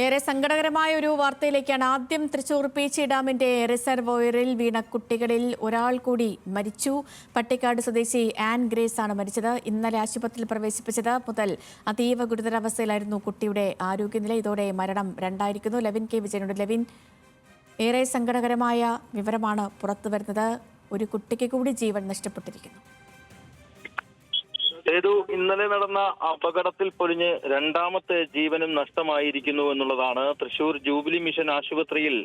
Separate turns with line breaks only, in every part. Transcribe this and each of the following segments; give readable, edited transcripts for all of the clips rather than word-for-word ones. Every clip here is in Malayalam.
ഏറെ സങ്കടകരമായ ഒരു വാർത്തയിലേക്കാണ്. ആദ്യം തൃശൂർ പീച്ചി ഡാമിന്റെ റിസർവോയറിൽ വീണ കുട്ടികളിൽ ഒരാൾ കൂടി മരിച്ചു. പട്ടിക്കാട് സ്വദേശി ആൻ ഗ്രേസ് ആണ് മരിച്ചത്. ഇന്നലെ ആശുപത്രിയിൽ പ്രവേശിപ്പിച്ചത് മുതൽ അതീവ ഗുരുതരാവസ്ഥയിലായിരുന്നു കുട്ടിയുടെ ആരോഗ്യനില. ഇതോടെ മരണം രണ്ടായിരിക്കുന്നു. ലെവിൻ കെ വിജയനുണ്ട്. ലെവിൻ, ഏറെ സങ്കടകരമായ വിവരമാണ് പുറത്തു വരുന്നത്. ഒരു കുട്ടിക്ക് കൂടി ജീവൻ നഷ്ടപ്പെട്ടിരിക്കുന്നു.
ഇന്നലെ നടന്ന അപകടത്തിൽ പൊലിഞ്ഞ് രണ്ടാമത്തെ ജീവനും നഷ്ടമായിരിക്കുന്നു എന്നുള്ളതാണ്. തൃശൂർ ജൂബിലി മിഷൻ ആശുപത്രിയിൽ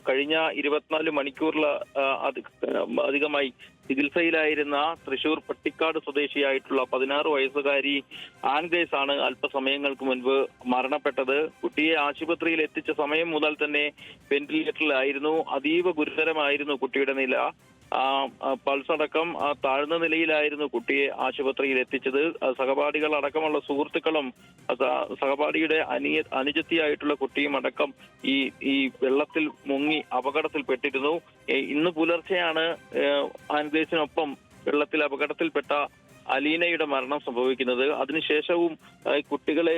കഴിഞ്ഞ 24 മണിക്കൂറിൽ അധികമായി ചികിത്സയിലായിരുന്ന തൃശൂർ പട്ടിക്കാട് സ്വദേശിയായിട്ടുള്ള 16 വയസ്സുകാരി ആൻ ഗ്രേസ് ആണ് അല്പസമയങ്ങൾക്ക് മുൻപ് മരണപ്പെട്ടത്. കുട്ടിയെ ആശുപത്രിയിൽ എത്തിച്ച സമയം മുതൽ തന്നെ വെന്റിലേറ്ററിലായിരുന്നു. അതീവ ഗുരുതരമായിരുന്നു കുട്ടിയുടെ നില. പൾസ് അടക്കം താഴ്ന്ന നിലയിലായിരുന്നു കുട്ടിയെ ആശുപത്രിയിൽ എത്തിച്ചത്. സഹപാഠികൾ അടക്കമുള്ള സുഹൃത്തുക്കളും സഹപാഠിയുടെ അനുജത്തിയായിട്ടുള്ള കുട്ടിയും അടക്കം ഈ വെള്ളത്തിൽ മുങ്ങി അപകടത്തിൽപ്പെട്ടിരുന്നു. ഇന്ന് പുലർച്ചെയാണ് ആൻ ഗ്രേസിനൊപ്പം വെള്ളത്തിൽ അപകടത്തിൽപ്പെട്ട അലീനയുടെ മരണം സംഭവിക്കുന്നത്. അതിനുശേഷവും കുട്ടികളെ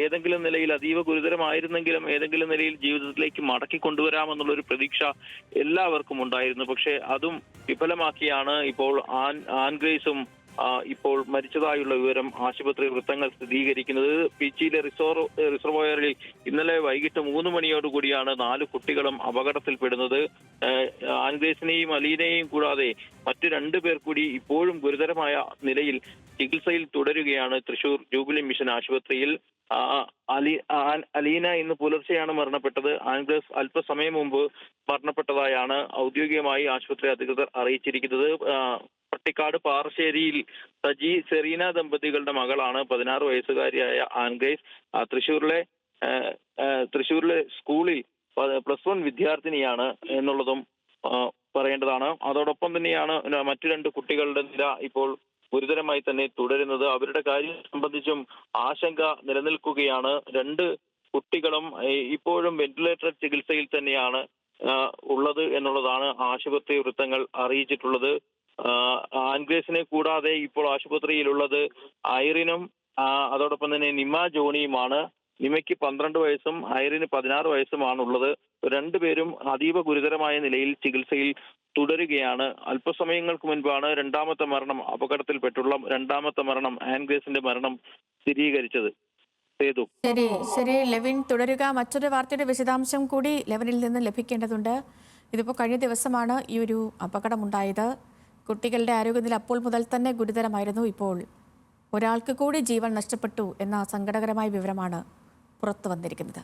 ഏതെങ്കിലും നിലയിൽ അതീവ ഗുരുതരമായിരുന്നെങ്കിലും ഏതെങ്കിലും നിലയിൽ ജീവിതത്തിലേക്ക് മടക്കി കൊണ്ടുവരാമെന്നുള്ള ഒരു പ്രതീക്ഷ എല്ലാവർക്കും ഉണ്ടായിരുന്നു. പക്ഷേ അതും വിഫലമാക്കിയാണ് ഇപ്പോൾ ആൻ ഗ്രേസും ഇപ്പോൾ മരിച്ചതായുള്ള വിവരം ആശുപത്രി വൃത്തങ്ങൾ സ്ഥിരീകരിക്കുന്നത്. പീച്ചിയിലെ റിസർവോയറിൽ ഇന്നലെ വൈകിട്ട് 3 മണിയോടുകൂടിയാണ് 4 കുട്ടികളും അപകടത്തിൽപ്പെടുന്നത്. ആൻ ഗ്രേസിനെയും അലീനയെയും കൂടാതെ മറ്റു 2 പേർ കൂടി ഇപ്പോഴും ഗുരുതരമായ നിലയിൽ ചികിത്സയിൽ തുടരുകയാണ് തൃശൂർ ജൂബിലി മിഷൻ ആശുപത്രിയിൽ. അലീന ഇന്ന് പുലർച്ചെയാണ് മരണപ്പെട്ടത്. ആൻ ഗ്രേസ് അല്പസമയം മുമ്പ് മരണപ്പെട്ടതായാണ് ഔദ്യോഗികമായി ആശുപത്രി അധികൃതർ അറിയിച്ചിരിക്കുന്നത്. പട്ടിക്കാട് പാറശ്ശേരിയിൽ സജി സെറീന ദമ്പതികളുടെ മകളാണ് 16 വയസ്സുകാരിയായ ആൻ ഗ്രേസ്. തൃശൂരിലെ സ്കൂളിൽ +1 വിദ്യാർത്ഥിനിയാണ് എന്നുള്ളതും പറയേണ്ടതാണ്. അതോടൊപ്പം തന്നെയാണ് മറ്റു 2 കുട്ടികളുടെ നില ഇപ്പോൾ ഗുരുതരമായി തന്നെ തുടരുന്നത്. അവരുടെ കാര്യം സംബന്ധിച്ചും ആശങ്ക നിലനിൽക്കുകയാണ്. 2 കുട്ടികളും ഇപ്പോഴും വെന്റിലേറ്റർ ചികിത്സയിൽ തന്നെയാണ് ഉള്ളത് എന്നുള്ളതാണ് ആശുപത്രി വൃത്തങ്ങൾ അറിയിച്ചിട്ടുള്ളത്. ആൻ ഗ്രേസിനെ കൂടാതെ ഇപ്പോൾ ആശുപത്രിയിലുള്ളത് ഐറിനും അതോടൊപ്പം തന്നെ നിമ ജോണിയുമാണ്. നിമയ്ക്ക് 12 വയസ്സും ഐറിന് 16 വയസ്സുമാണുള്ളത്. 2 പേരും അതീവ ഗുരുതരമായ നിലയിൽ ചികിത്സയിൽ തുടരുകയാണ്. അല്പസമയങ്ങൾക്ക് മുൻപാണ് രണ്ടാമത്തെ മരണം, അപകടത്തിൽപ്പെട്ടുള്ള രണ്ടാമത്തെ മരണം, ആൻ ഗ്രേസിന്റെ മരണം സ്ഥിരീകരിച്ചത്.
ശരി ലെവിൻ, തുടരുക. മറ്റൊരു വാർത്തയുടെ വിശദാംശം കൂടി ലെവിനിൽ നിന്ന് ലഭിക്കേണ്ടതുണ്ട്. ഇതിപ്പോൾ കഴിഞ്ഞ ദിവസമാണ് ഈ ഒരു അപകടമുണ്ടായത്. കുട്ടികളുടെ ആരോഗ്യനില അപ്പോൾ മുതൽ തന്നെ ഗുരുതരമായിരുന്നു. ഇപ്പോൾ ഒരാൾക്ക് കൂടി ജീവൻ നഷ്ടപ്പെട്ടു എന്ന സങ്കടകരമായ വിവരമാണ് പുറത്തു വന്നിരിക്കുന്നത്.